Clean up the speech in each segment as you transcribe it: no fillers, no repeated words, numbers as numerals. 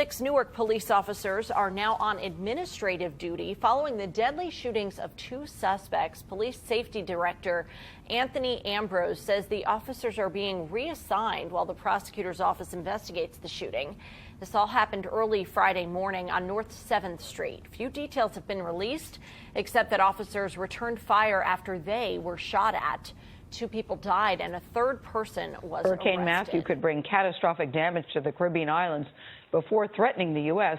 6 Newark police officers are now on administrative duty following the deadly shootings of 2 suspects. Police Safety Director Anthony Ambrose says the officers are being reassigned while the prosecutor's office investigates the shooting. This all happened early Friday morning on North 7th Street. Few details have been released, except that officers returned fire after they were shot at. 2 people died and a 3rd person was arrested. Hurricane Matthew could bring catastrophic damage to the Caribbean islands before threatening the U.S.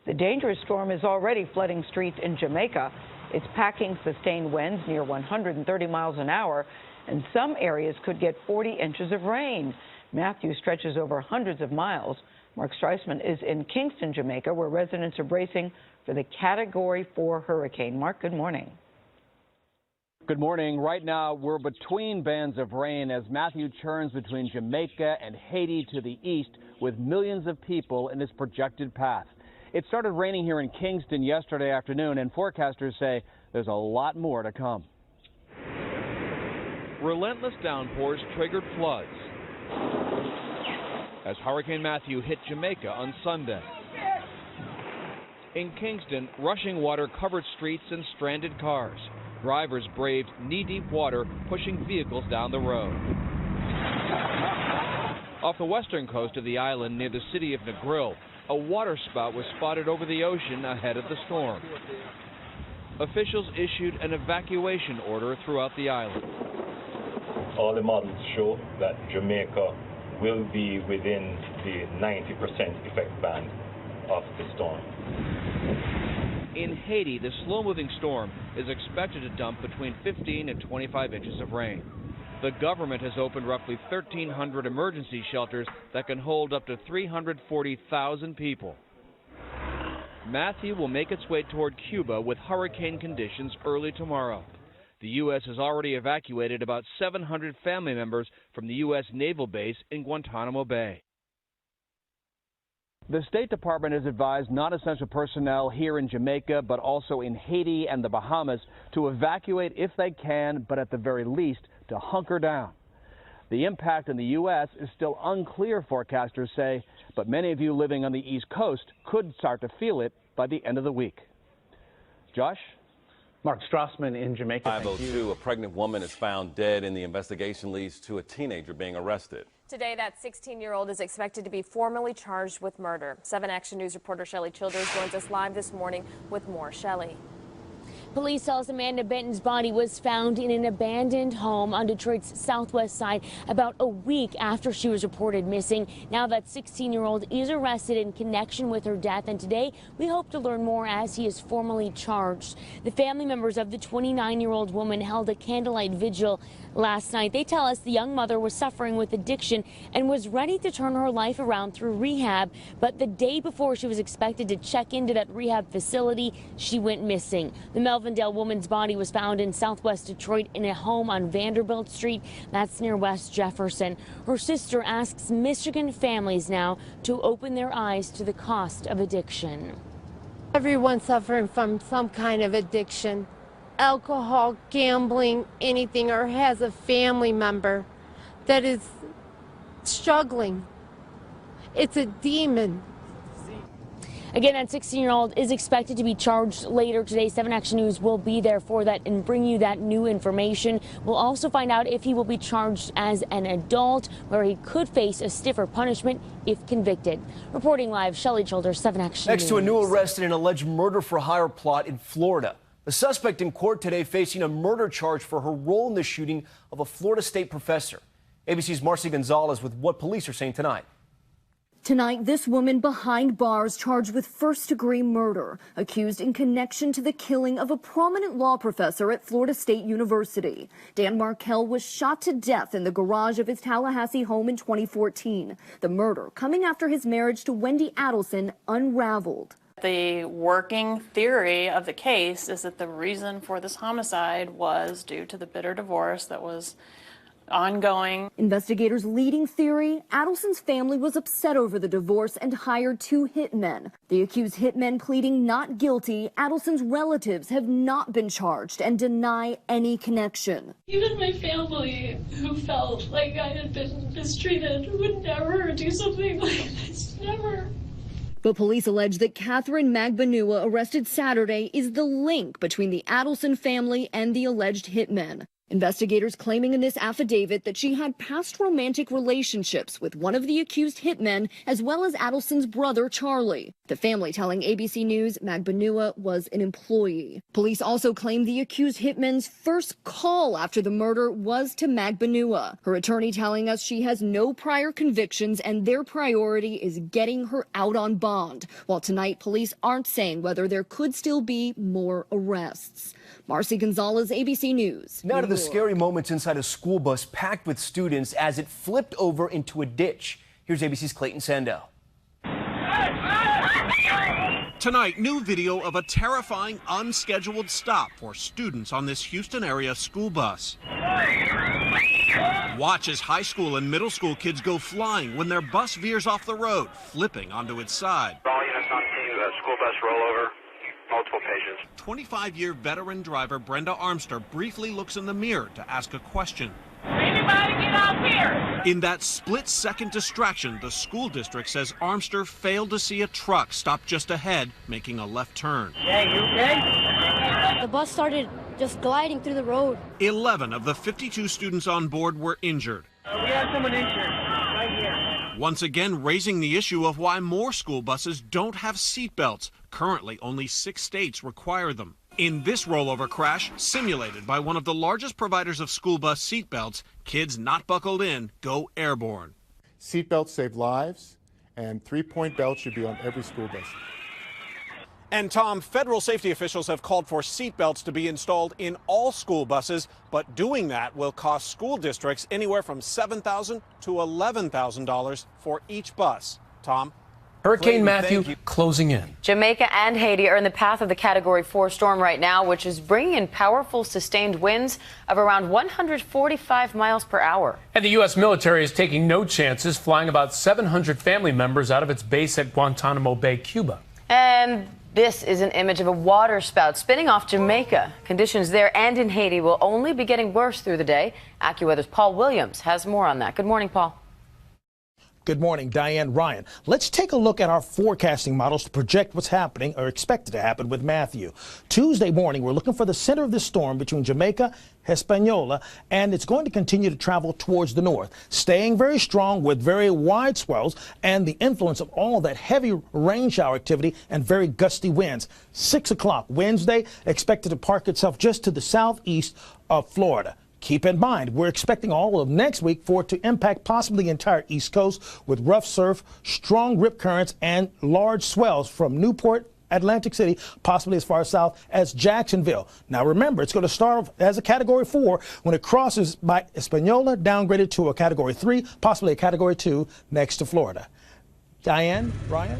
The dangerous storm is already flooding streets in Jamaica. It's packing sustained winds near 130 miles an hour, and some areas could get 40 inches of rain. Matthew stretches over hundreds of miles. Mark Streisman is in Kingston, Jamaica, where residents are bracing for the Category 4 hurricane. Mark, good morning. Good morning. Right now, we're between bands of rain as Matthew churns between Jamaica and Haiti to the east with millions of people in his projected path. It started raining here in Kingston yesterday afternoon, and forecasters say there's a lot more to come. Relentless downpours triggered floods as Hurricane Matthew hit Jamaica on Sunday. In Kingston, rushing water covered streets and stranded cars. Drivers braved knee-deep water, pushing vehicles down the road. Off the western coast of the island near the city of Negril, a water spout was spotted over the ocean ahead of the storm. Officials issued an evacuation order throughout the island. All the models show that Jamaica will be within the 90% effect band of the storm. In Haiti, the slow-moving storm is expected to dump between 15 and 25 inches of rain. The government has opened roughly 1,300 emergency shelters that can hold up to 340,000 people. Matthew will make its way toward Cuba with hurricane conditions early tomorrow. The U.S. has already evacuated about 700 family members from the U.S. naval base in Guantanamo Bay. The State Department has advised non-essential personnel here in Jamaica, but also in Haiti and the Bahamas, to evacuate if they can, but at the very least, to hunker down. The impact in the U.S. is still unclear, forecasters say, but many of you living on the East Coast could start to feel it by the end of the week. Josh? Mark Strassman in Jamaica. 502, a pregnant woman is found dead, and the investigation leads to a teenager being arrested. Today, that 16-year-old is expected to be formally charged with murder. 7 Action News reporter Shelley Childers joins us live this morning with more. Shelley. Police tells Amanda Benton's body was found in an abandoned home on Detroit's southwest side about a week after she was reported missing. Now that 16-year-old is arrested in connection with her death, and today we hope to learn more as he is formally charged. The family members of the 29-year-old woman held a candlelight vigil last night. They tell us the young mother was suffering with addiction and was ready to turn her life around through rehab, but the day before she was expected to check into that rehab facility, she went missing. The Melvindale woman's body was found in southwest Detroit in a home on Vanderbilt Street. That's near West Jefferson. Her sister asks Michigan families now to open their eyes to the cost of addiction. Everyone suffering from some kind of addiction, alcohol, gambling, anything, or has a family member that is struggling. It's a demon. Again, that 16-year-old is expected to be charged later today. 7 Action News will be there for that and bring you that new information. We'll also find out if he will be charged as an adult, where he could face a stiffer punishment if convicted. Reporting live, Shelley Childers, 7 Action News. Next to a new arrest in an alleged murder-for-hire plot in Florida. The suspect in court today facing a murder charge for her role in the shooting of a Florida State professor. ABC's Marcy Gonzalez with what police are saying tonight. Tonight, this woman behind bars charged with first-degree murder, accused in connection to the killing of a prominent law professor at Florida State University. Dan Markell was shot to death in the garage of his Tallahassee home in 2014. The murder coming after his marriage to Wendy Adelson unraveled. The working theory of the case is that the reason for this homicide was due to the bitter divorce that was ongoing. Investigators' leading theory, Adelson's family was upset over the divorce and hired 2 hitmen. The accused hitmen pleading not guilty. Adelson's relatives have not been charged and deny any connection. Even my family, who felt like I had been mistreated, would never do something like this. Never. But police allege that Catherine Magbanua, arrested Saturday, is the link between the Adelson family and the alleged hitmen. Investigators claiming in this affidavit that she had past romantic relationships with one of the accused hitmen, as well as Adelson's brother, Charlie. The family telling ABC News Magbanua was an employee. Police also claim the accused hitman's first call after the murder was to Magbanua. Her attorney telling us she has no prior convictions and their priority is getting her out on bond. While tonight, police aren't saying whether there could still be more arrests. Marcy Gonzalez, ABC News. Now to the scary moments inside a school bus packed with students as it flipped over into a ditch. Here's ABC's Clayton Sandow. Tonight, new video of a terrifying unscheduled stop for students on this Houston area school bus. Watch as high school and middle school kids go flying when their bus veers off the road, flipping onto its side. All units on scene, the school bus rollover. Multiple patients. 25-year veteran driver Brenda Armster briefly looks in the mirror to ask a question. Anybody get out here? In that split-second distraction, the school district says Armster failed to see a truck stop just ahead, making a left turn. Hey, you okay? The bus started just gliding through the road. 11 of the 52 students on board were injured. We have someone injured right here. Once again, raising the issue of why more school buses don't have seatbelts. Currently, only 6 states require them. In this rollover crash, simulated by one of the largest providers of school bus seatbelts, kids not buckled in go airborne. Seatbelts save lives, and 3-point belts should be on every school bus. And Tom, federal safety officials have called for seatbelts to be installed in all school buses, but doing that will cost school districts anywhere from $7,000 to $11,000 for each bus. Tom? Hurricane Matthew closing in. Jamaica and Haiti are in the path of the Category 4 storm right now, which is bringing in powerful sustained winds of around 145 miles per hour. And the U.S. military is taking no chances, flying about 700 family members out of its base at Guantanamo Bay, Cuba. And this is an image of a water spout spinning off Jamaica. Conditions there and in Haiti will only be getting worse through the day. AccuWeather's Paul Williams has more on that. Good morning, Paul. Good morning, Diane, Ryan. Let's take a look at our forecasting models to project what's happening or expected to happen with Matthew. Tuesday morning, we're looking for the center of the storm between Jamaica, Hispaniola, and it's going to continue to travel towards the north, staying very strong with very wide swells and the influence of all that heavy rain shower activity and very gusty winds. 6 o'clock Wednesday, expected to park itself just to the southeast of Florida. Keep in mind, we're expecting all of next week for it to impact possibly the entire East Coast with rough surf, strong rip currents, and large swells from Newport, Atlantic City, possibly as far south as Jacksonville. Now remember, it's going to start off as a Category 4 when it crosses by Hispaniola, downgraded to a Category 3, possibly a Category 2 next to Florida. Diane, Ryan?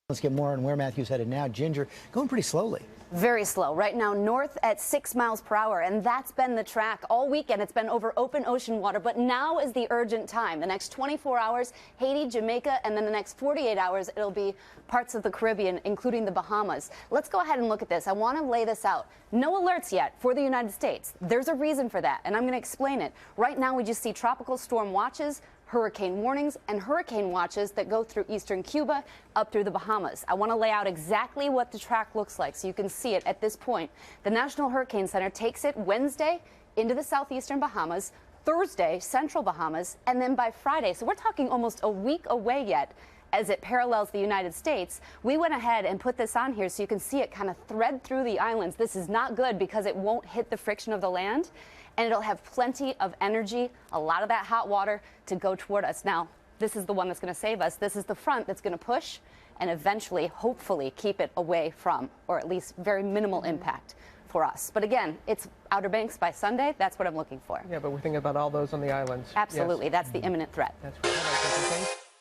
Let's get more on where Matthew's headed now. Ginger, going pretty slowly. Very slow. Right now, north at 6 miles per hour, and that's been the track all weekend. It's been over open ocean water, but now is the urgent time. The next 24 hours, Haiti, Jamaica, and then the next 48 hours, it'll be parts of the Caribbean, including the Bahamas. Let's go ahead and look at this. I want to lay this out. No alerts yet for the United States. There's a reason for that, and I'm going to explain it. Right now, we just see tropical storm watches, hurricane warnings, and hurricane watches that go through eastern Cuba up through the Bahamas. I want to lay out exactly what the track looks like so you can see it at this point. The National Hurricane Center takes it Wednesday into the southeastern Bahamas, Thursday, central Bahamas, and then by Friday, so we're talking almost a week away yet, as it parallels the United States, we went ahead and put this on here so you can see it kind of thread through the islands. This is not good because it won't hit the friction of the land, and it'll have plenty of energy, a lot of that hot water, to go toward us. Now, this is the one that's going to save us. This is the front that's going to push and eventually, hopefully, keep it away from, or at least very minimal impact for us. But again, it's Outer Banks by Sunday. That's what I'm looking for. Yeah, but we're thinking about all those on the islands. Absolutely. Yes. That's the imminent threat. That's right.